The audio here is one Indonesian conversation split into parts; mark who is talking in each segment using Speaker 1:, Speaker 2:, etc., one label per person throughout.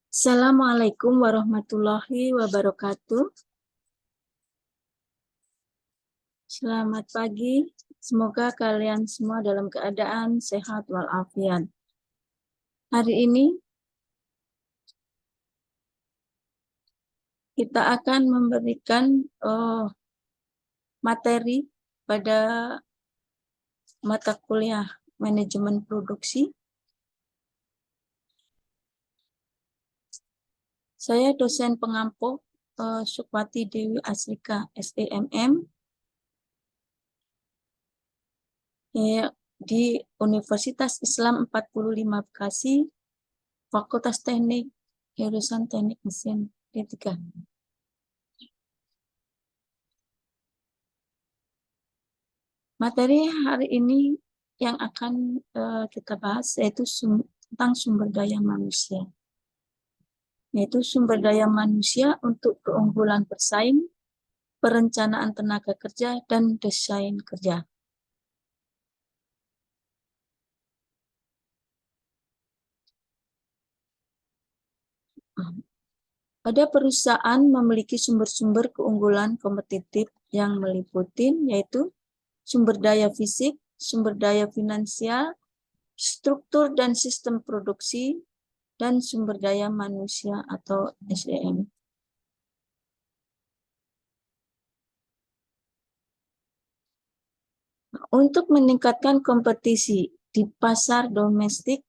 Speaker 1: Assalamualaikum warahmatullahi wabarakatuh. Selamat pagi. Semoga kalian semua dalam keadaan sehat walafiat. Hari ini kita akan memberikan materi pada mata kuliah manajemen produksi. Saya dosen pengampu Sukwati Dewi Asrika SDMM di Universitas Islam 45 Bekasi, Fakultas Teknik, jurusan Teknik Mesin D3. Materi hari ini yang akan kita bahas yaitu tentang sumber daya manusia. Yaitu sumber daya manusia untuk keunggulan bersaing, perencanaan tenaga kerja, dan desain kerja. Pada perusahaan memiliki sumber-sumber keunggulan kompetitif yang meliputi yaitu sumber daya fisik, sumber daya finansial, struktur dan sistem produksi, dan sumber daya manusia atau SDM. Untuk meningkatkan kompetisi di pasar domestik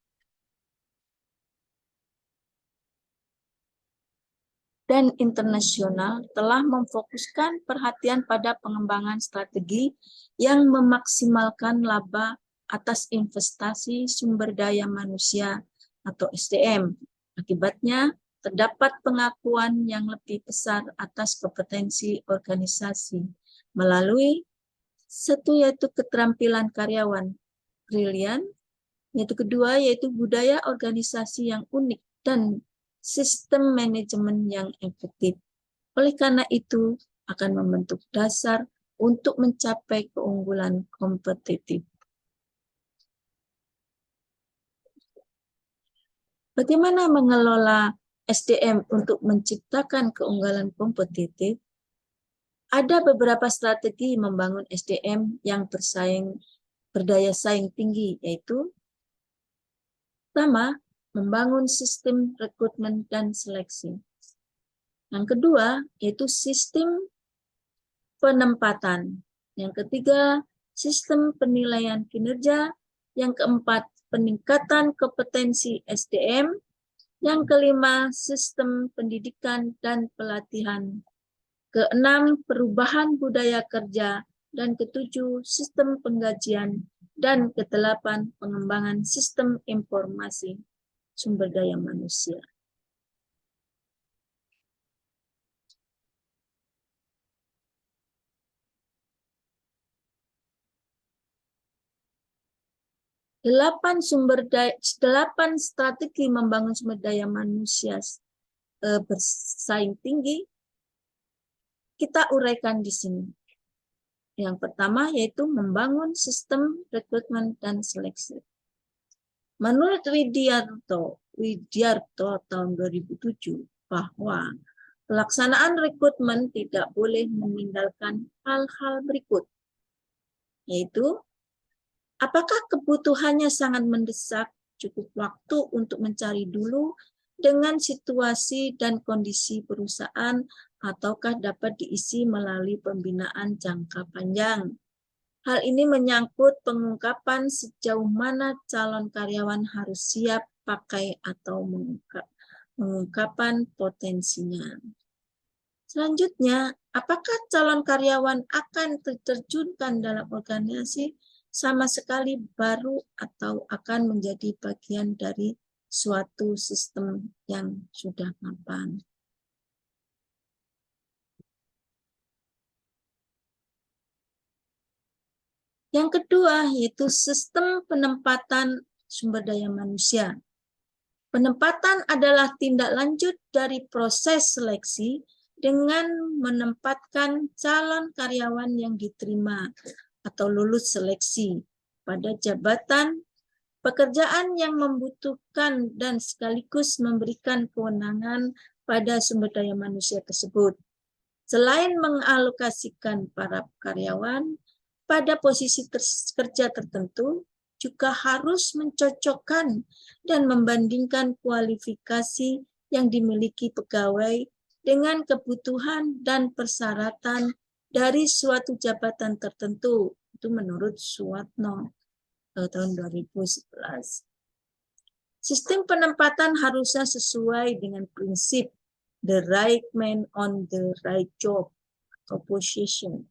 Speaker 1: dan internasional telah memfokuskan perhatian pada pengembangan strategi yang memaksimalkan laba atas investasi sumber daya manusia atau SDM. Akibatnya, terdapat pengakuan yang lebih besar atas kompetensi organisasi melalui satu yaitu keterampilan karyawan brilian, yaitu kedua yaitu budaya organisasi yang unik dan sistem manajemen yang efektif. Oleh karena itu, akan membentuk dasar untuk mencapai keunggulan kompetitif. Bagaimana mengelola SDM untuk menciptakan keunggulan kompetitif? Ada beberapa strategi membangun SDM yang berdaya saing tinggi, yaitu pertama, membangun sistem rekrutmen dan seleksi. Yang kedua, yaitu sistem penempatan. Yang ketiga, sistem penilaian kinerja. Yang keempat, peningkatan kompetensi SDM. Yang kelima, sistem pendidikan dan pelatihan. Keenam, perubahan budaya kerja. Dan ketujuh, sistem penggajian. Dan kedelapan, pengembangan sistem informasi sumber daya manusia. Delapan strategi membangun sumber daya manusia bersaing tinggi kita uraikan di sini. Yang pertama yaitu membangun sistem rekrutmen dan seleksi. Menurut Widyarto tahun 2007 bahwa pelaksanaan rekrutmen tidak boleh meninggalkan hal-hal berikut, yaitu apakah kebutuhannya sangat mendesak, cukup waktu untuk mencari dulu dengan situasi dan kondisi perusahaan, ataukah dapat diisi melalui pembinaan jangka panjang. Hal ini menyangkut pengungkapan sejauh mana calon karyawan harus siap pakai atau pengungkapan potensinya. Selanjutnya, apakah calon karyawan akan diterjunkan dalam organisasi sama sekali baru atau akan menjadi bagian dari suatu sistem yang sudah mapan. Yang kedua yaitu sistem penempatan sumber daya manusia. Penempatan adalah tindak lanjut dari proses seleksi dengan menempatkan calon karyawan yang diterima atau lulus seleksi pada jabatan pekerjaan yang membutuhkan dan sekaligus memberikan kewenangan pada sumber daya manusia tersebut. Selain mengalokasikan para karyawan pada posisi kerja tertentu, juga harus mencocokkan dan membandingkan kualifikasi yang dimiliki pegawai dengan kebutuhan dan persyaratan dari suatu jabatan tertentu. Itu menurut Suwatno tahun 2011. Sistem penempatan harusnya sesuai dengan prinsip the right man on the right job atau position.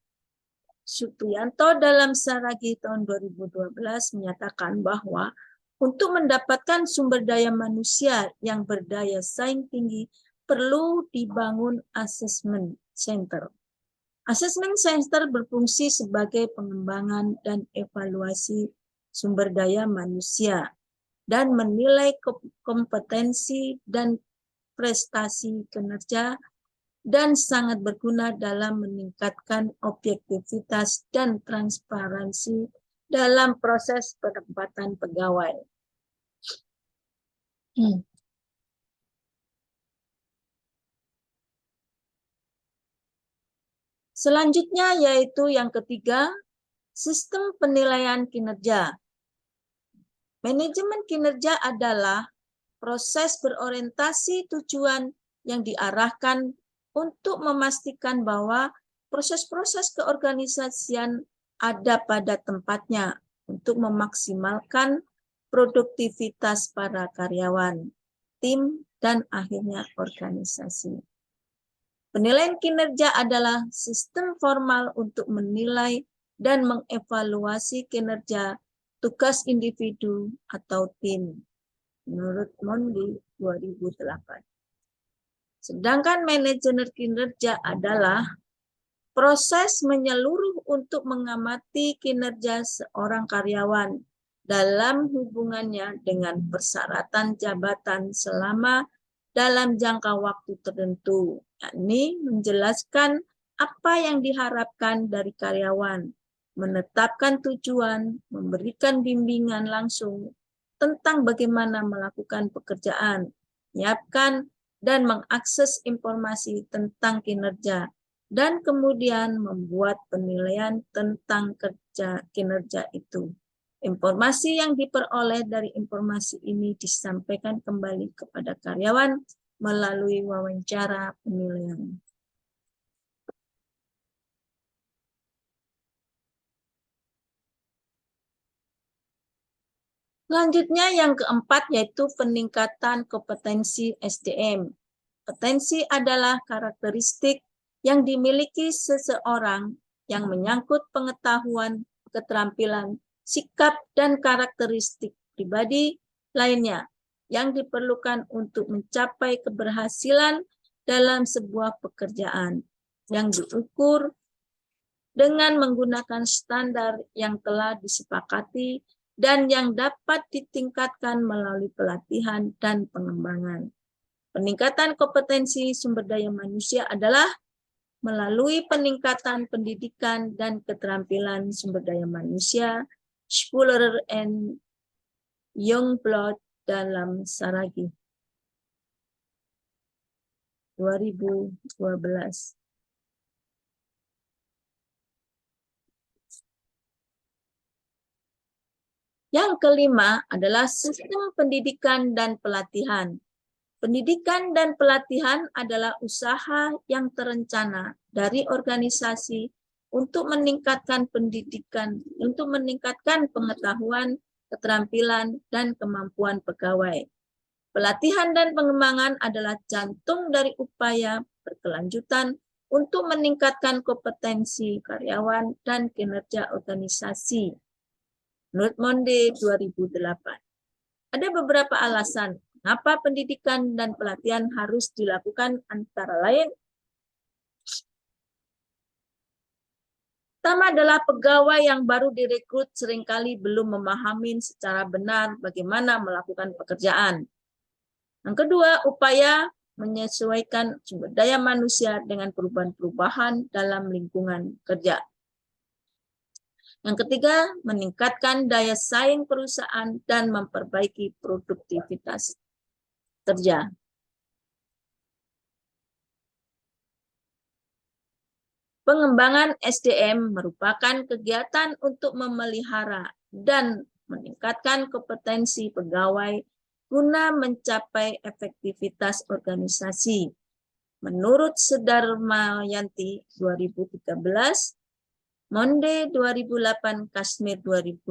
Speaker 1: Supriyanto dalam Saragi tahun 2012 menyatakan bahwa untuk mendapatkan sumber daya manusia yang berdaya saing tinggi perlu dibangun assessment center. Assessment center berfungsi sebagai pengembangan dan evaluasi sumber daya manusia dan menilai kompetensi dan prestasi kinerja dan sangat berguna dalam meningkatkan objektivitas dan transparansi dalam proses penempatan pegawai. Selanjutnya yaitu yang ketiga, sistem penilaian kinerja. Manajemen kinerja adalah proses berorientasi tujuan yang diarahkan untuk memastikan bahwa proses-proses keorganisasian ada pada tempatnya untuk memaksimalkan produktivitas para karyawan, tim, dan akhirnya organisasi. Penilaian kinerja adalah sistem formal untuk menilai dan mengevaluasi kinerja tugas individu atau tim, menurut Mondi 2008. Sedangkan manajemen kinerja adalah proses menyeluruh untuk mengamati kinerja seorang karyawan dalam hubungannya dengan persyaratan jabatan selama dalam jangka waktu tertentu, yakni menjelaskan apa yang diharapkan dari karyawan, menetapkan tujuan, memberikan bimbingan langsung tentang bagaimana melakukan pekerjaan, menyiapkan dan mengakses informasi tentang kinerja, dan kemudian membuat penilaian tentang kinerja itu. Informasi yang diperoleh dari informasi ini disampaikan kembali kepada karyawan melalui wawancara penilaian. Selanjutnya yang keempat yaitu peningkatan kompetensi SDM. Kompetensi adalah karakteristik yang dimiliki seseorang yang menyangkut pengetahuan, keterampilan, sikap, dan karakteristik pribadi lainnya yang diperlukan untuk mencapai keberhasilan dalam sebuah pekerjaan yang diukur dengan menggunakan standar yang telah disepakati dan yang dapat ditingkatkan melalui pelatihan dan pengembangan. Peningkatan kompetensi sumber daya manusia adalah melalui peningkatan pendidikan dan keterampilan sumber daya manusia, Schuler and Youngblood dalam Saragi 2012. Yang kelima adalah sistem pendidikan dan pelatihan. Pendidikan dan pelatihan adalah usaha yang terencana dari organisasi untuk meningkatkan pendidikan, untuk meningkatkan pengetahuan, keterampilan, dan kemampuan pegawai. Pelatihan dan pengembangan adalah jantung dari upaya berkelanjutan untuk meningkatkan kompetensi karyawan dan kinerja organisasi. Menurut Monde 2008. Ada beberapa alasan mengapa pendidikan dan pelatihan harus dilakukan, antara lain. Pertama adalah pegawai yang baru direkrut seringkali belum memahami secara benar bagaimana melakukan pekerjaan. Yang kedua, upaya menyesuaikan sumber daya manusia dengan perubahan-perubahan dalam lingkungan kerja. Yang ketiga, meningkatkan daya saing perusahaan dan memperbaiki produktivitas kerja. Pengembangan SDM merupakan kegiatan untuk memelihara dan meningkatkan kompetensi pegawai guna mencapai efektivitas organisasi. Menurut Sudarmayanti 2013, Monde 2008, Kasmir 2016,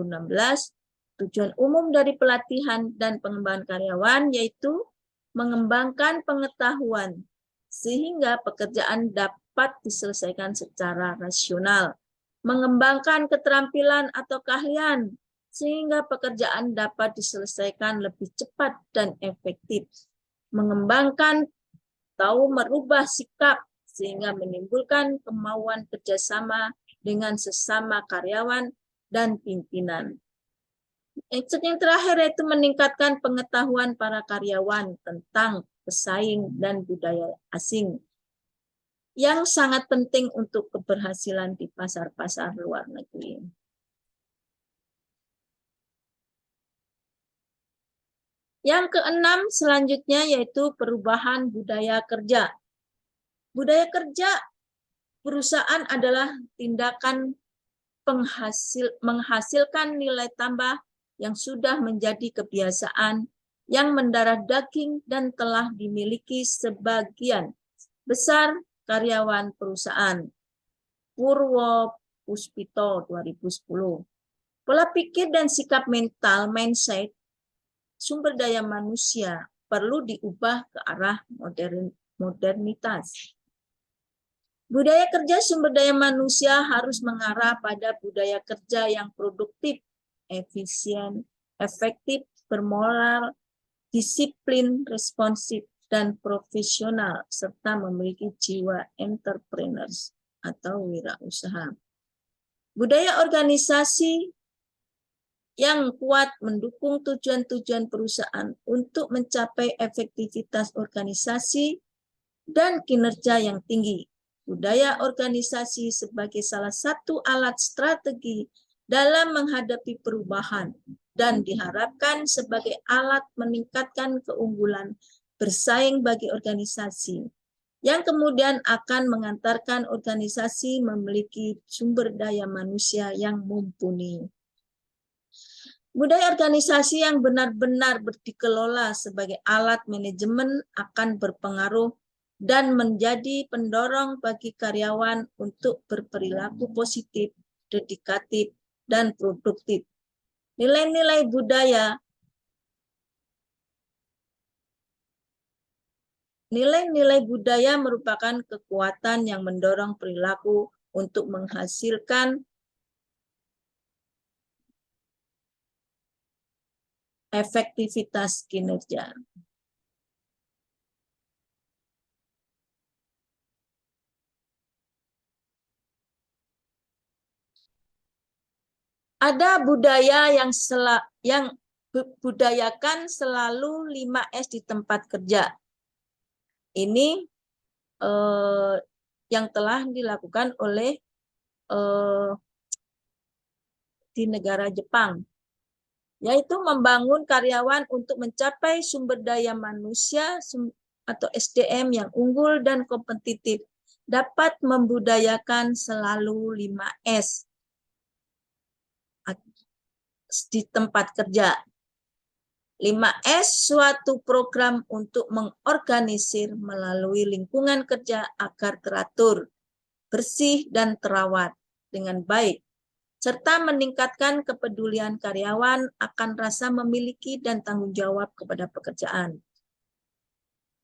Speaker 1: tujuan umum dari pelatihan dan pengembangan karyawan yaitu mengembangkan pengetahuan sehingga pekerjaan dapat diselesaikan secara rasional, mengembangkan keterampilan atau keahlian sehingga pekerjaan dapat diselesaikan lebih cepat dan efektif, mengembangkan atau merubah sikap sehingga menimbulkan kemauan kerjasama dengan sesama karyawan dan pimpinan. Yang terakhir yaitu meningkatkan pengetahuan para karyawan tentang pesaing dan budaya asing yang sangat penting untuk keberhasilan di pasar-pasar luar negeri. Yang keenam selanjutnya yaitu perubahan budaya kerja. Budaya kerja perusahaan adalah tindakan menghasilkan nilai tambah yang sudah menjadi kebiasaan yang mendarah daging dan telah dimiliki sebagian besar karyawan perusahaan. Purwo Puspito 2010. Pola pikir dan sikap mental, mindset, sumber daya manusia perlu diubah ke arah modernitas. Budaya kerja sumber daya manusia harus mengarah pada budaya kerja yang produktif, efisien, efektif, bermoral, disiplin, responsif, dan profesional, serta memiliki jiwa entrepreneurs atau wirausaha. Budaya organisasi yang kuat mendukung tujuan-tujuan perusahaan untuk mencapai efektivitas organisasi dan kinerja yang tinggi. Budaya organisasi sebagai salah satu alat strategi dalam menghadapi perubahan dan diharapkan sebagai alat meningkatkan keunggulan bersaing bagi organisasi, yang kemudian akan mengantarkan organisasi memiliki sumber daya manusia yang mumpuni. Budaya organisasi yang benar-benar dikelola sebagai alat manajemen akan berpengaruh dan menjadi pendorong bagi karyawan untuk berperilaku positif, dedikatif, dan produktif. Nilai-nilai budaya merupakan kekuatan yang mendorong perilaku untuk menghasilkan efektivitas kinerja. Ada budaya yang budayakan selalu 5S di tempat kerja. Ini yang telah dilakukan oleh di negara Jepang, yaitu membangun karyawan untuk mencapai sumber daya manusia atau SDM yang unggul dan kompetitif, dapat membudayakan selalu 5S di tempat kerja. 5S suatu program untuk mengorganisir melalui lingkungan kerja agar teratur, bersih, dan terawat dengan baik, serta meningkatkan kepedulian karyawan akan rasa memiliki dan tanggung jawab kepada pekerjaan.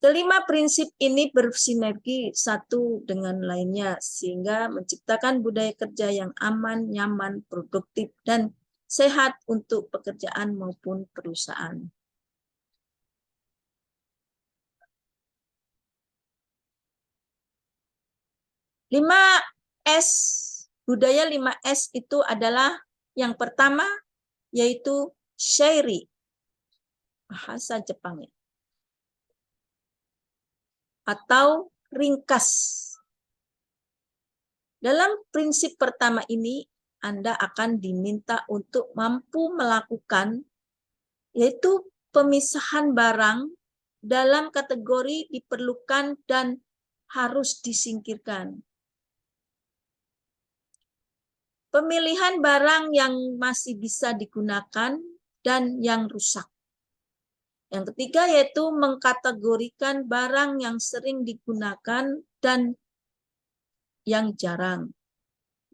Speaker 1: Kelima prinsip ini bersinergi satu dengan lainnya sehingga menciptakan budaya kerja yang aman, nyaman, produktif, dan sehat untuk pekerjaan maupun perusahaan. Budaya 5S itu adalah yang pertama yaitu shairi, bahasa Jepangnya, atau ringkas. Dalam prinsip pertama ini Anda akan diminta untuk mampu melakukan, yaitu pemisahan barang dalam kategori diperlukan dan harus disingkirkan. Pemilihan barang yang masih bisa digunakan dan yang rusak. Yang ketiga yaitu mengkategorikan barang yang sering digunakan dan yang jarang.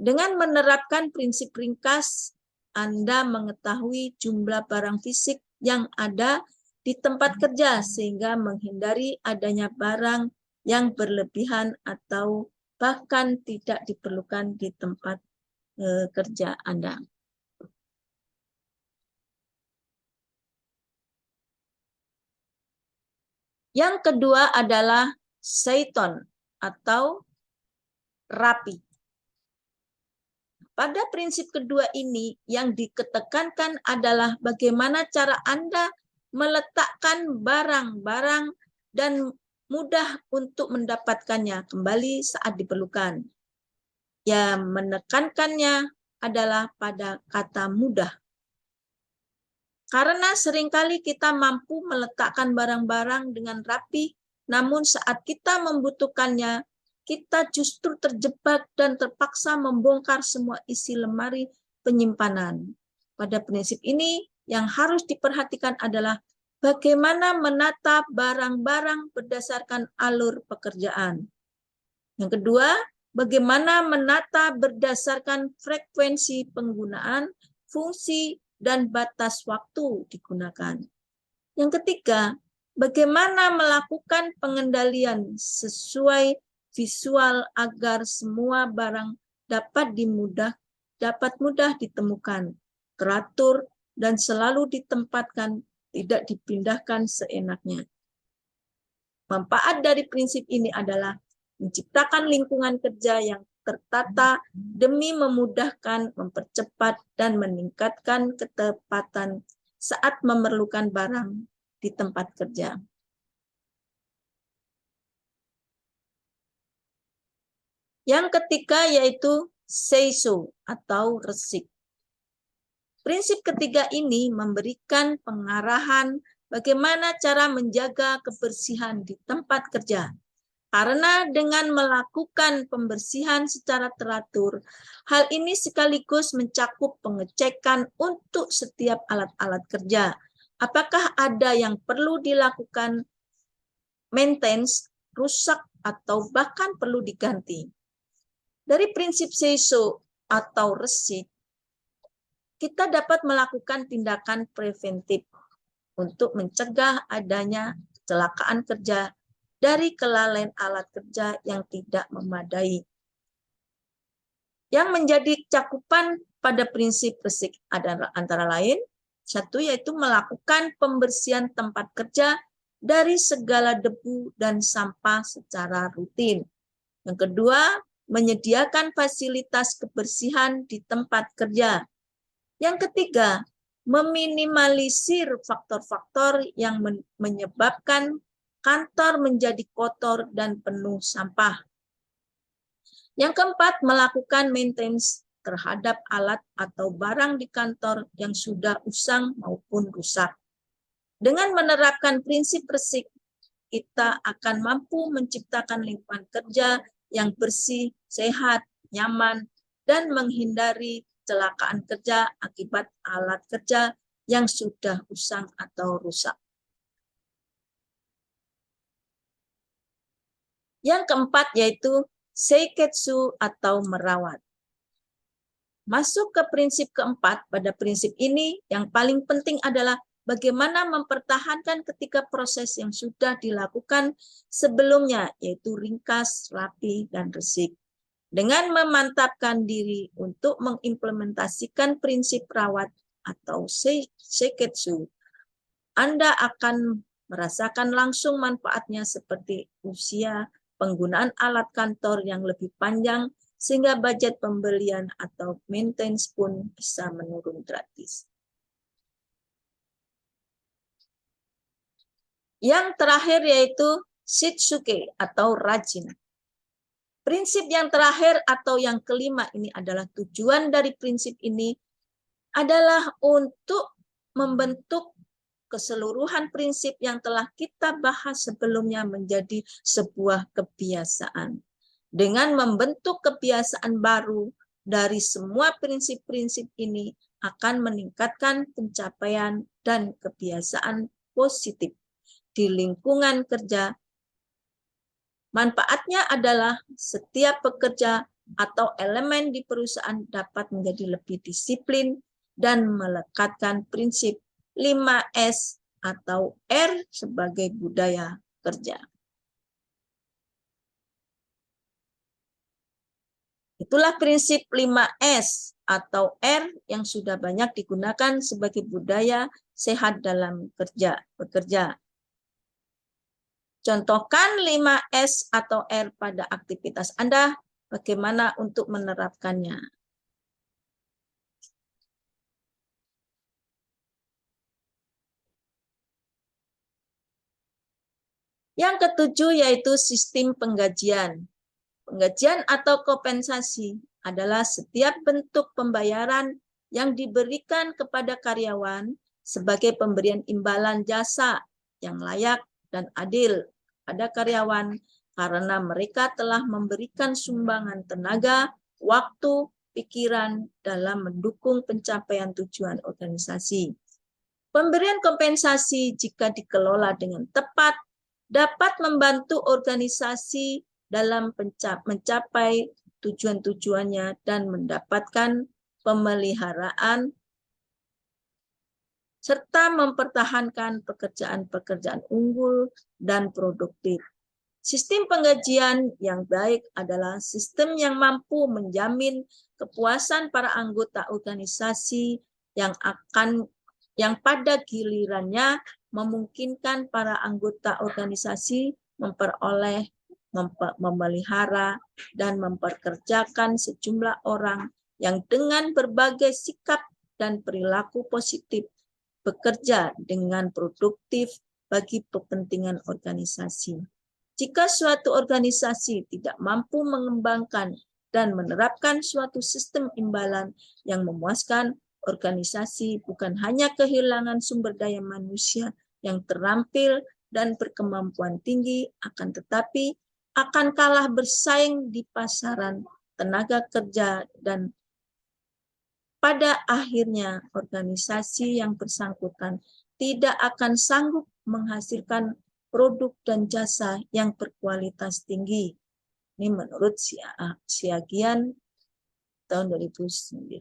Speaker 1: Dengan menerapkan prinsip ringkas, Anda mengetahui jumlah barang fisik yang ada di tempat kerja sehingga menghindari adanya barang yang berlebihan atau bahkan tidak diperlukan di tempat kerja Anda. Yang kedua adalah Seiton atau rapi. Pada prinsip kedua ini yang ditekankan adalah bagaimana cara Anda meletakkan barang-barang dan mudah untuk mendapatkannya kembali saat diperlukan. Yang menekankannya adalah pada kata mudah. Karena seringkali kita mampu meletakkan barang-barang dengan rapi, namun saat kita membutuhkannya, kita justru terjebak dan terpaksa membongkar semua isi lemari penyimpanan. Pada prinsip ini, yang harus diperhatikan adalah bagaimana menata barang-barang berdasarkan alur pekerjaan. Yang kedua, bagaimana menata berdasarkan frekuensi penggunaan, fungsi, dan batas waktu digunakan. Yang ketiga, bagaimana melakukan pengendalian sesuai visual agar semua barang dapat mudah ditemukan, teratur, dan selalu ditempatkan, tidak dipindahkan seenaknya. Manfaat dari prinsip ini adalah menciptakan lingkungan kerja yang tertata demi memudahkan, mempercepat, dan meningkatkan ketepatan saat memerlukan barang di tempat kerja. Yang ketiga yaitu seiso atau resik. Prinsip ketiga ini memberikan pengarahan bagaimana cara menjaga kebersihan di tempat kerja. Karena dengan melakukan pembersihan secara teratur, hal ini sekaligus mencakup pengecekan untuk setiap alat-alat kerja. Apakah ada yang perlu dilakukan maintenance, rusak, atau bahkan perlu diganti. Dari prinsip seiso atau resik, kita dapat melakukan tindakan preventif untuk mencegah adanya kecelakaan kerja dari kelalaian alat kerja yang tidak memadai. Yang menjadi cakupan pada prinsip resik adalah antara lain, satu yaitu melakukan pembersihan tempat kerja dari segala debu dan sampah secara rutin. Yang kedua, menyediakan fasilitas kebersihan di tempat kerja. Yang ketiga, meminimalisir faktor-faktor yang menyebabkan kantor menjadi kotor dan penuh sampah. Yang keempat, melakukan maintenance terhadap alat atau barang di kantor yang sudah usang maupun rusak. Dengan menerapkan prinsip resik, kita akan mampu menciptakan lingkungan kerja yang bersih, sehat, nyaman, dan menghindari kecelakaan kerja akibat alat kerja yang sudah usang atau rusak. Yang keempat yaitu seiketsu atau merawat. Masuk ke prinsip keempat, pada prinsip ini yang paling penting adalah bagaimana mempertahankan ketika proses yang sudah dilakukan sebelumnya, yaitu ringkas, rapi, dan resik. Dengan memantapkan diri untuk mengimplementasikan prinsip rawat atau seiketsu, Anda akan merasakan langsung manfaatnya seperti usia, penggunaan alat kantor yang lebih panjang, sehingga budget pembelian atau maintenance pun bisa menurun gratis. Yang terakhir yaitu shitsuke atau rajin. Prinsip yang terakhir atau yang kelima ini adalah tujuan dari prinsip ini adalah untuk membentuk keseluruhan prinsip yang telah kita bahas sebelumnya menjadi sebuah kebiasaan. Dengan membentuk kebiasaan baru dari semua prinsip-prinsip ini akan meningkatkan pencapaian dan kebiasaan positif di lingkungan kerja. Manfaatnya adalah setiap pekerja atau elemen di perusahaan dapat menjadi lebih disiplin dan melekatkan prinsip 5S atau R sebagai budaya kerja. Itulah prinsip 5S atau R yang sudah banyak digunakan sebagai budaya sehat dalam bekerja. Contohkan 5S atau R pada aktivitas Anda, bagaimana untuk menerapkannya. Yang ketujuh yaitu sistem penggajian. Penggajian atau kompensasi adalah setiap bentuk pembayaran yang diberikan kepada karyawan sebagai pemberian imbalan jasa yang layak dan adil pada karyawan karena mereka telah memberikan sumbangan tenaga, waktu, pikiran dalam mendukung pencapaian tujuan organisasi. Pemberian kompensasi jika dikelola dengan tepat dapat membantu organisasi dalam mencapai tujuan-tujuannya dan mendapatkan pemeliharaan serta mempertahankan pekerjaan-pekerjaan unggul dan produktif. Sistem penggajian yang baik adalah sistem yang mampu menjamin kepuasan para anggota organisasi yang pada gilirannya memungkinkan para anggota organisasi memperoleh, memelihara, dan memperkerjakan sejumlah orang yang dengan berbagai sikap dan perilaku positif bekerja dengan produktif bagi kepentingan organisasi. Jika suatu organisasi tidak mampu mengembangkan dan menerapkan suatu sistem imbalan yang memuaskan, organisasi bukan hanya kehilangan sumber daya manusia yang terampil dan berkemampuan tinggi, akan tetapi akan kalah bersaing di pasaran tenaga kerja dan pada akhirnya organisasi yang bersangkutan tidak akan sanggup menghasilkan produk dan jasa yang berkualitas tinggi. Ini menurut Siagian tahun 2009.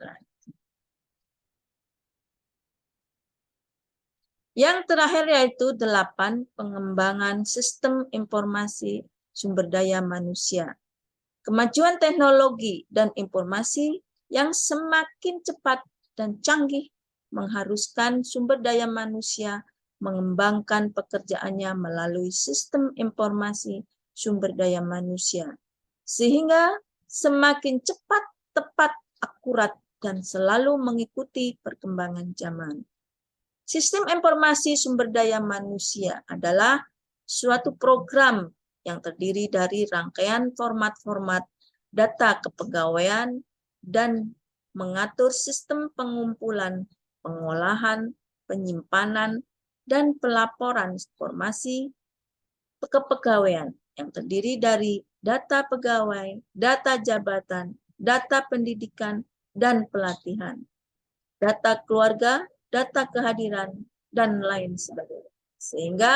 Speaker 1: Yang terakhir yaitu 8, pengembangan sistem informasi sumber daya manusia. Kemajuan teknologi dan informasi yang semakin cepat dan canggih mengharuskan sumber daya manusia mengembangkan pekerjaannya melalui sistem informasi sumber daya manusia, sehingga semakin cepat, tepat, akurat, dan selalu mengikuti perkembangan zaman. Sistem informasi sumber daya manusia adalah suatu program yang terdiri dari rangkaian format-format data kepegawaian dan mengatur sistem pengumpulan, pengolahan, penyimpanan, dan pelaporan informasi kepegawaian yang terdiri dari data pegawai, data jabatan, data pendidikan, dan pelatihan, data keluarga, data kehadiran, dan lain sebagainya. Sehingga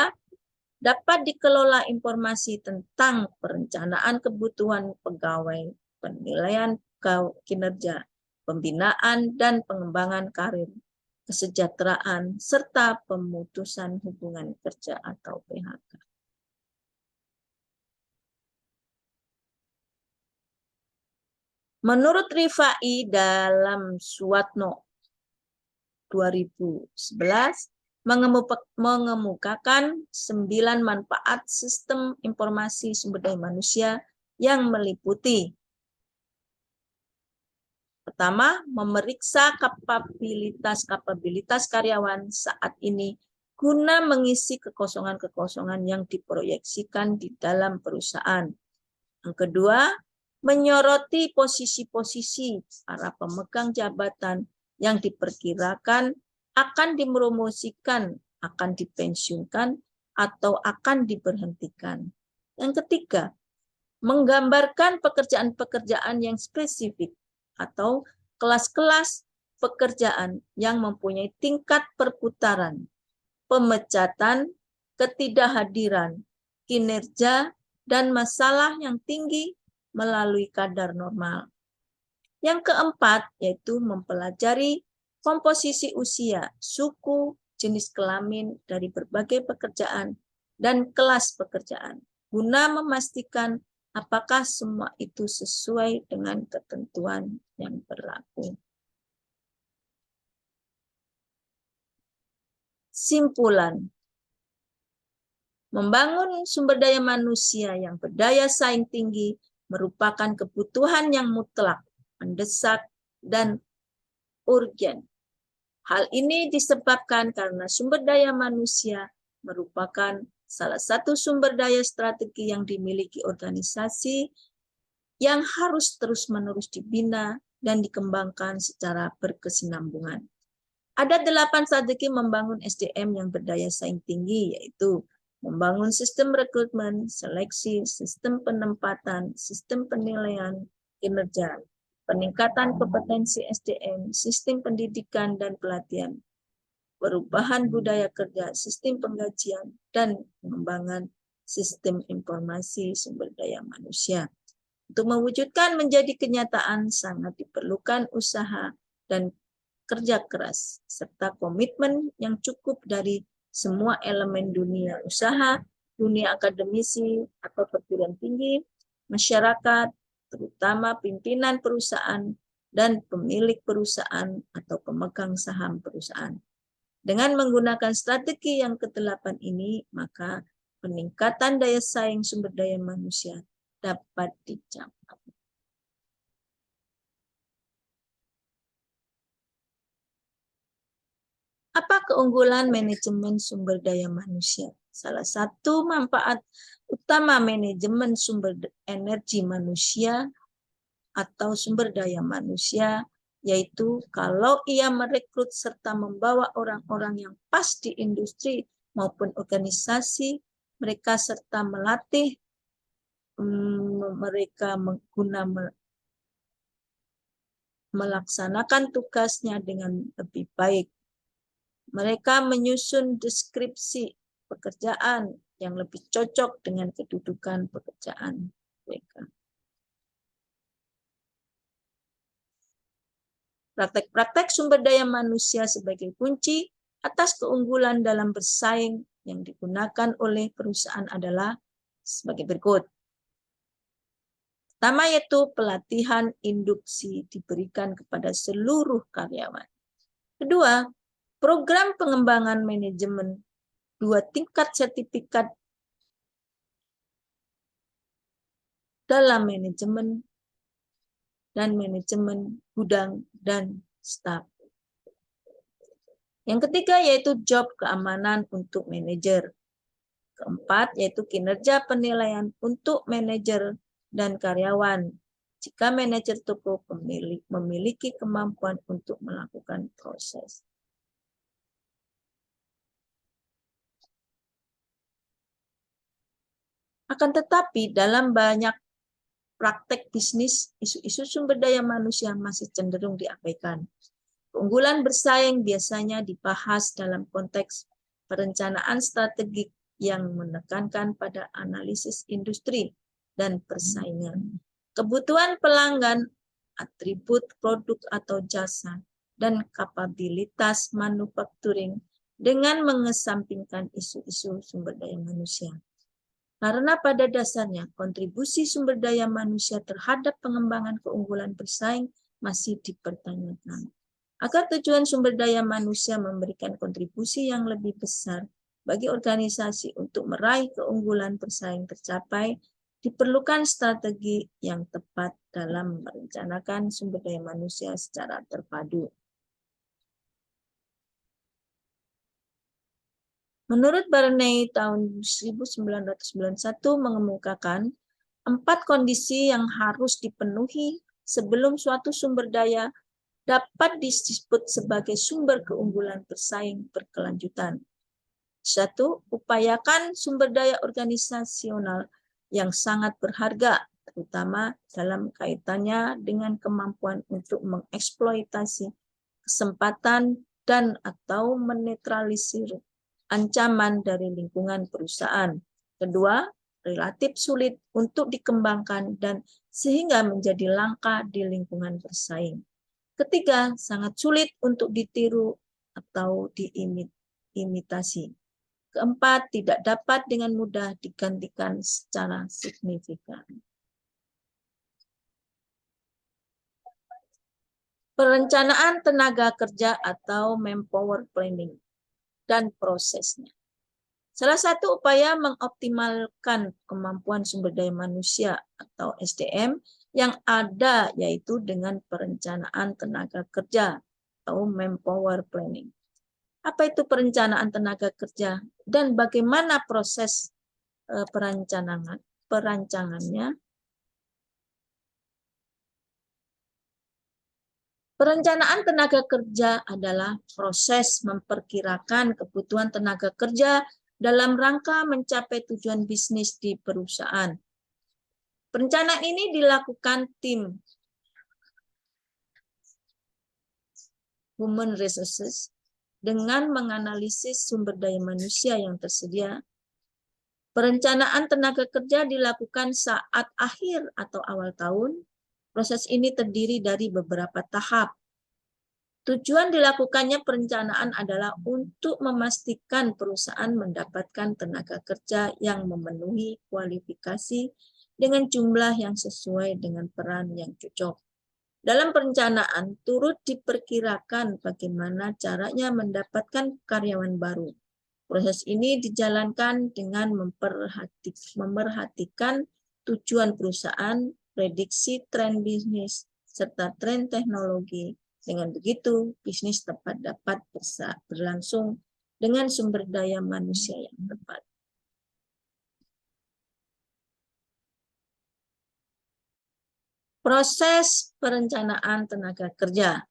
Speaker 1: dapat dikelola informasi tentang perencanaan kebutuhan pegawai, penilaian kinerja, pembinaan dan pengembangan karir, kesejahteraan, serta pemutusan hubungan kerja atau PHK. Menurut Rifai dalam Suwatno 2011, mengemukakan 9 manfaat sistem informasi sumber daya manusia yang meliputi: pertama, memeriksa kapabilitas karyawan saat ini guna mengisi kekosongan-kekosongan yang diproyeksikan di dalam perusahaan. Yang kedua, menyoroti posisi-posisi para pemegang jabatan yang diperkirakan akan dipromosikan, akan dipensiunkan, atau akan diberhentikan. Yang ketiga, menggambarkan pekerjaan-pekerjaan yang spesifik atau kelas-kelas pekerjaan yang mempunyai tingkat perputaran, pemecatan, ketidakhadiran, kinerja, dan masalah yang tinggi melalui kadar normal. Yang keempat, yaitu mempelajari komposisi usia, suku, jenis kelamin dari berbagai pekerjaan, dan kelas pekerjaan, guna memastikan apakah semua itu sesuai dengan ketentuan yang berlaku. Simpulan. Membangun sumber daya manusia yang berdaya saing tinggi merupakan kebutuhan yang mutlak, mendesak, dan urgen. Hal ini disebabkan karena sumber daya manusia merupakan salah satu sumber daya strategi yang dimiliki organisasi yang harus terus-menerus dibina dan dikembangkan secara berkesinambungan. Ada 8 strategi membangun SDM yang berdaya saing tinggi, yaitu membangun sistem rekrutmen, seleksi, sistem penempatan, sistem penilaian kinerja, peningkatan kompetensi SDM, sistem pendidikan dan pelatihan, perubahan budaya kerja, sistem penggajian, dan pengembangan sistem informasi sumber daya manusia. Untuk mewujudkan menjadi kenyataan sangat diperlukan usaha dan kerja keras, serta komitmen yang cukup dari semua elemen dunia usaha, dunia akademisi atau perguruan tinggi, masyarakat, terutama pimpinan perusahaan dan pemilik perusahaan atau pemegang saham perusahaan. Dengan menggunakan strategi yang ke-8 ini, maka peningkatan daya saing sumber daya manusia dapat dicapai. Apa keunggulan manajemen sumber daya manusia? Salah satu manfaat utama manajemen sumber energi manusia atau sumber daya manusia, yaitu kalau ia merekrut serta membawa orang-orang yang pas di industri maupun organisasi mereka, serta melatih mereka melaksanakan tugasnya dengan lebih baik. Mereka menyusun deskripsi pekerjaan yang lebih cocok dengan kedudukan pekerjaan mereka. Praktek-praktek sumber daya manusia sebagai kunci atas keunggulan dalam bersaing yang digunakan oleh perusahaan adalah sebagai berikut. Pertama, yaitu pelatihan induksi diberikan kepada seluruh karyawan. Kedua, program pengembangan manajemen 2 tingkat sertifikat dalam manajemen dan manajemen gudang dan staf. Yang ketiga yaitu job keamanan untuk manajer. Keempat yaitu kinerja penilaian untuk manajer dan karyawan. Jika manajer toko memiliki kemampuan untuk melakukan proses. Akan tetapi dalam banyak praktek bisnis, isu-isu sumber daya manusia masih cenderung diabaikan. Keunggulan bersaing biasanya dibahas dalam konteks perencanaan strategik yang menekankan pada analisis industri dan persaingan, kebutuhan pelanggan, atribut produk atau jasa, dan kapabilitas manufacturing dengan mengesampingkan isu-isu sumber daya manusia. Karena pada dasarnya kontribusi sumber daya manusia terhadap pengembangan keunggulan bersaing masih dipertanyakan. Agar tujuan sumber daya manusia memberikan kontribusi yang lebih besar bagi organisasi untuk meraih keunggulan bersaing tercapai, diperlukan strategi yang tepat dalam merencanakan sumber daya manusia secara terpadu. Menurut Barney tahun 1991 mengemukakan 4 kondisi yang harus dipenuhi sebelum suatu sumber daya dapat disebut sebagai sumber keunggulan bersaing berkelanjutan. 1. Upayakan sumber daya organisasional yang sangat berharga, terutama dalam kaitannya dengan kemampuan untuk mengeksploitasi kesempatan dan atau menetralisir ancaman dari lingkungan perusahaan. Kedua, relatif sulit untuk dikembangkan dan sehingga menjadi langka di lingkungan bersaing. Ketiga, sangat sulit untuk ditiru atau diimitasi. Keempat, tidak dapat dengan mudah digantikan secara signifikan. Perencanaan tenaga kerja atau manpower planning dan prosesnya. Salah satu upaya mengoptimalkan kemampuan sumber daya manusia atau SDM yang ada yaitu dengan perencanaan tenaga kerja atau manpower planning. Apa itu perencanaan tenaga kerja dan bagaimana proses perancangannya? Perencanaan tenaga kerja adalah proses memperkirakan kebutuhan tenaga kerja dalam rangka mencapai tujuan bisnis di perusahaan. Perencanaan ini dilakukan tim Human Resources dengan menganalisis sumber daya manusia yang tersedia. Perencanaan tenaga kerja dilakukan saat akhir atau awal tahun. Proses ini terdiri dari beberapa tahap. Tujuan dilakukannya perencanaan adalah untuk memastikan perusahaan mendapatkan tenaga kerja yang memenuhi kualifikasi dengan jumlah yang sesuai dengan peran yang cocok. Dalam perencanaan, turut diperkirakan bagaimana caranya mendapatkan karyawan baru. Proses ini dijalankan dengan memerhatikan tujuan perusahaan, prediksi tren bisnis, serta tren teknologi. Dengan begitu, bisnis dapat berlangsung dengan sumber daya manusia yang tepat. Proses perencanaan tenaga kerja.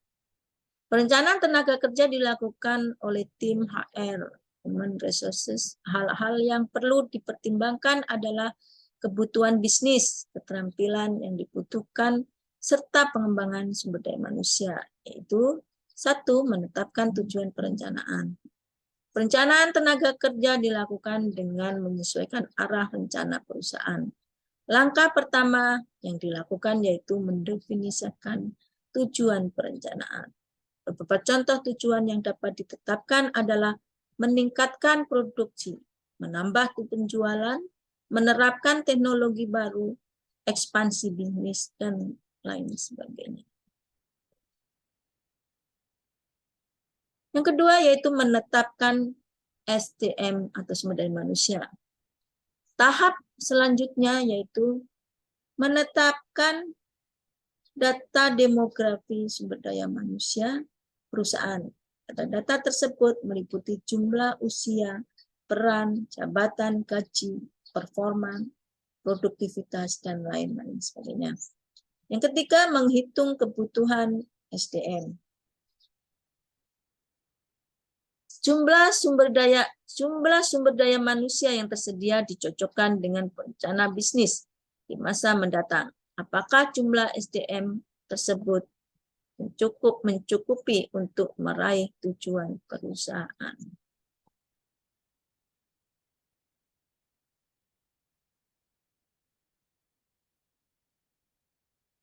Speaker 1: Perencanaan tenaga kerja dilakukan oleh tim HR, Human Resources. Hal-hal yang perlu dipertimbangkan adalah kebutuhan bisnis, keterampilan yang dibutuhkan, serta pengembangan sumber daya manusia, yaitu 1. Menetapkan tujuan perencanaan. Perencanaan tenaga kerja dilakukan dengan menyesuaikan arah rencana perusahaan. Langkah pertama yang dilakukan yaitu mendefinisikan tujuan perencanaan. Beberapa contoh tujuan yang dapat ditetapkan adalah meningkatkan produksi, menambah penjualan, menerapkan teknologi baru, ekspansi bisnis, dan lain sebagainya. Yang kedua yaitu menetapkan SDM atau sumber daya manusia. Tahap selanjutnya yaitu menetapkan data demografi sumber daya manusia perusahaan. Data tersebut meliputi jumlah usia, peran, jabatan, gaji, performa, produktivitas, dan lain-lain sebagainya. Yang ketiga, menghitung kebutuhan SDM. Jumlah sumber daya manusia yang tersedia dicocokkan dengan rencana bisnis di masa mendatang. Apakah jumlah SDM tersebut mencukupi untuk meraih tujuan perusahaan?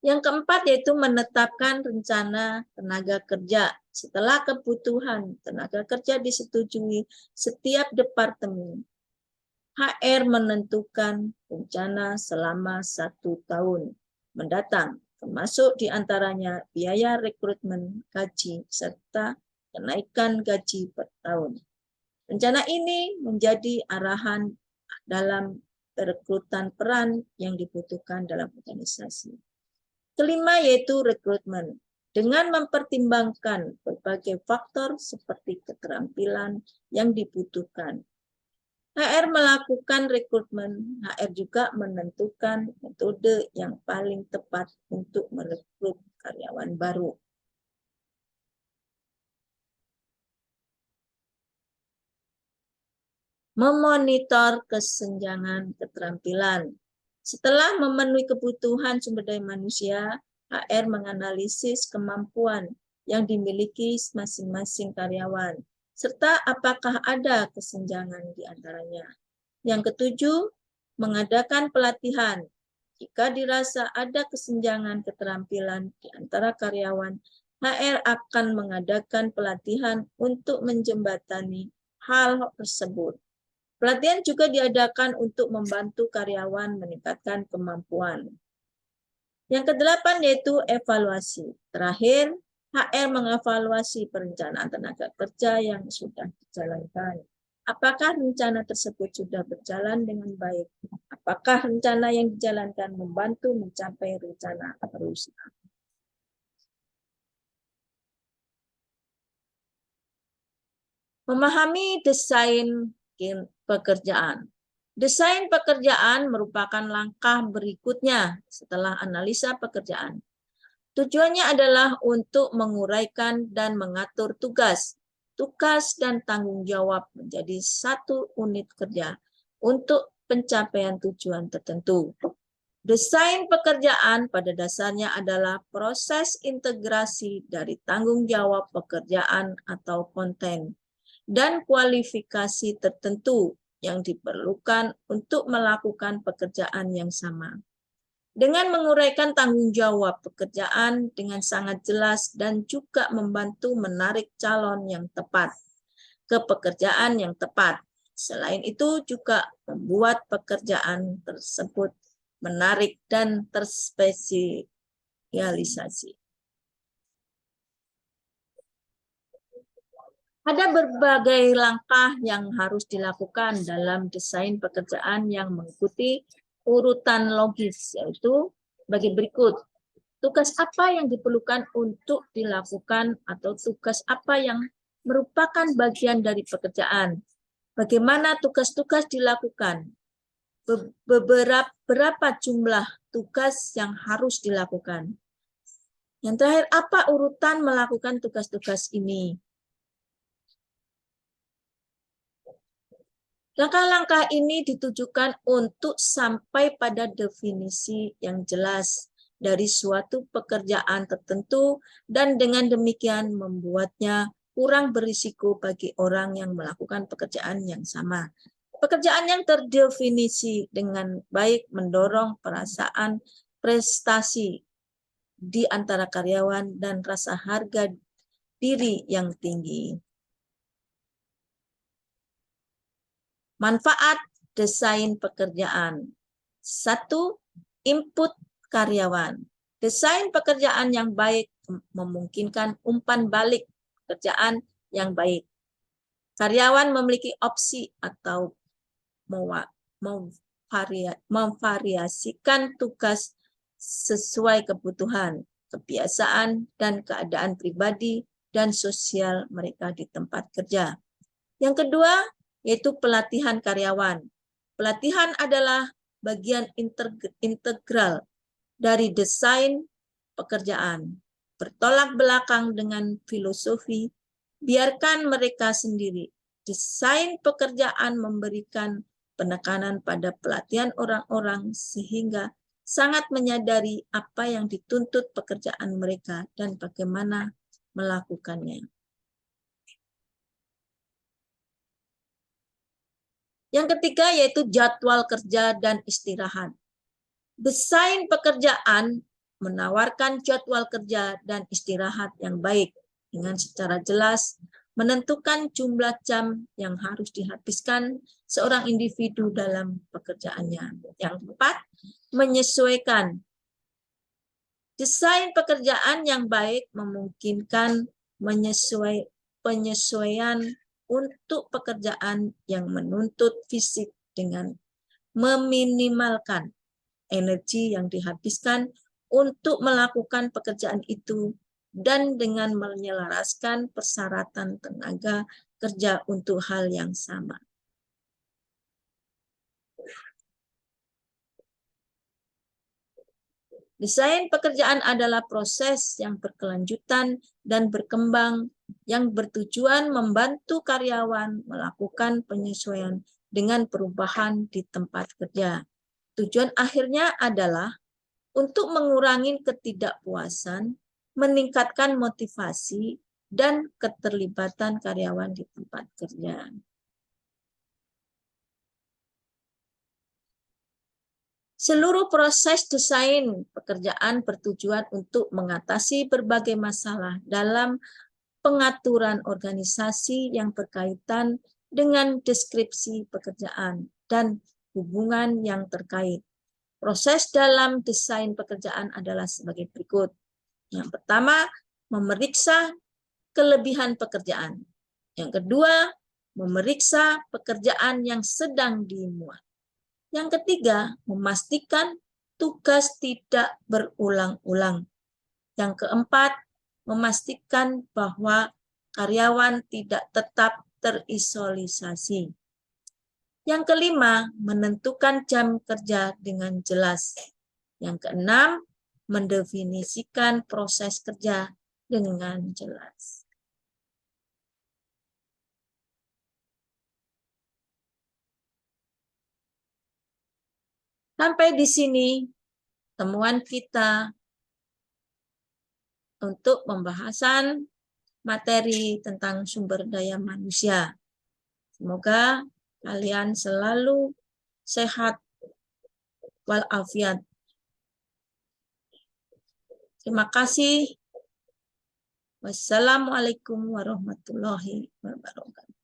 Speaker 1: Yang keempat yaitu menetapkan rencana tenaga kerja. Setelah kebutuhan tenaga kerja disetujui setiap departemen, HR menentukan rencana selama 1 tahun mendatang, termasuk diantaranya biaya rekrutmen, gaji, serta kenaikan gaji per tahun. Rencana ini menjadi arahan dalam perekrutan peran yang dibutuhkan dalam organisasi. Kelima yaitu rekrutmen. Dengan mempertimbangkan berbagai faktor seperti keterampilan yang dibutuhkan, HR melakukan rekrutmen. HR juga menentukan metode yang paling tepat untuk merekrut karyawan baru. Memonitor kesenjangan keterampilan. Setelah memenuhi kebutuhan sumber daya manusia, HR menganalisis kemampuan yang dimiliki masing-masing karyawan, serta apakah ada kesenjangan di antaranya. Yang ketujuh, mengadakan pelatihan. Jika dirasa ada kesenjangan keterampilan di antara karyawan, HR akan mengadakan pelatihan untuk menjembatani hal tersebut. Pelatihan juga diadakan untuk membantu karyawan meningkatkan kemampuan. Yang kedelapan yaitu evaluasi. Terakhir, HR mengevaluasi perencanaan tenaga kerja yang sudah dijalankan. Apakah rencana tersebut sudah berjalan dengan baik? Apakah rencana yang dijalankan membantu mencapai rencana perusahaan? Memahami desain pekerjaan. Desain pekerjaan merupakan langkah berikutnya setelah analisa pekerjaan. Tujuannya adalah untuk menguraikan dan mengatur tugas dan tanggung jawab menjadi satu unit kerja untuk pencapaian tujuan tertentu. Desain pekerjaan pada dasarnya adalah proses integrasi dari tanggung jawab pekerjaan atau konten dan kualifikasi tertentu yang diperlukan untuk melakukan pekerjaan yang sama. Dengan menguraikan tanggung jawab pekerjaan dengan sangat jelas dan juga membantu menarik calon yang tepat ke pekerjaan yang tepat. Selain itu juga membuat pekerjaan tersebut menarik dan terspesialisasi. Ada berbagai langkah yang harus dilakukan dalam desain pekerjaan yang mengikuti urutan logis, yaitu bagi berikut. Tugas apa yang diperlukan untuk dilakukan atau tugas apa yang merupakan bagian dari pekerjaan. Bagaimana tugas-tugas dilakukan. Berapa jumlah tugas yang harus dilakukan. Yang terakhir, apa urutan melakukan tugas-tugas ini. Langkah-langkah ini ditujukan untuk sampai pada definisi yang jelas dari suatu pekerjaan tertentu dan dengan demikian membuatnya kurang berisiko bagi orang yang melakukan pekerjaan yang sama. Pekerjaan yang terdefinisi dengan baik mendorong perasaan prestasi di antara karyawan dan rasa harga diri yang tinggi. Manfaat desain pekerjaan. 1. Input karyawan. Desain pekerjaan yang baik memungkinkan umpan balik pekerjaan yang baik. Karyawan memiliki opsi atau memvariasikan tugas sesuai kebutuhan, kebiasaan, dan keadaan pribadi dan sosial mereka di tempat kerja. Yang kedua, yaitu pelatihan karyawan. Pelatihan adalah bagian integral dari desain pekerjaan. Bertolak belakang dengan filosofi, biarkan mereka sendiri. Desain pekerjaan memberikan penekanan pada pelatihan orang-orang sehingga sangat menyadari apa yang dituntut pekerjaan mereka dan bagaimana melakukannya. Yang ketiga yaitu jadwal kerja dan istirahat. Desain pekerjaan menawarkan jadwal kerja dan istirahat yang baik dengan secara jelas menentukan jumlah jam yang harus dihabiskan seorang individu dalam pekerjaannya. Yang keempat, menyesuaikan. Desain pekerjaan yang baik memungkinkan penyesuaian untuk pekerjaan yang menuntut fisik dengan meminimalkan energi yang dihabiskan untuk melakukan pekerjaan itu dan dengan menyelaraskan persyaratan tenaga kerja untuk hal yang sama. Desain pekerjaan adalah proses yang berkelanjutan dan berkembang yang bertujuan membantu karyawan melakukan penyesuaian dengan perubahan di tempat kerja. Tujuan akhirnya adalah untuk mengurangi ketidakpuasan, meningkatkan motivasi, dan keterlibatan karyawan di tempat kerja. Seluruh proses desain pekerjaan bertujuan untuk mengatasi berbagai masalah dalam pengaturan organisasi yang berkaitan dengan deskripsi pekerjaan dan hubungan yang terkait. Proses dalam desain pekerjaan adalah sebagai berikut. Yang pertama, memeriksa kelebihan pekerjaan. Yang kedua, memeriksa pekerjaan yang sedang dimuat. Yang ketiga, memastikan tugas tidak berulang-ulang. Yang keempat, memastikan bahwa karyawan tidak tetap terisolisasi. Yang kelima, menentukan jam kerja dengan jelas. Yang keenam, mendefinisikan proses kerja dengan jelas. Sampai di sini temuan kita untuk pembahasan materi tentang sumber daya manusia. Semoga kalian selalu sehat walafiat. Terima kasih. Wassalamualaikum warahmatullahi wabarakatuh.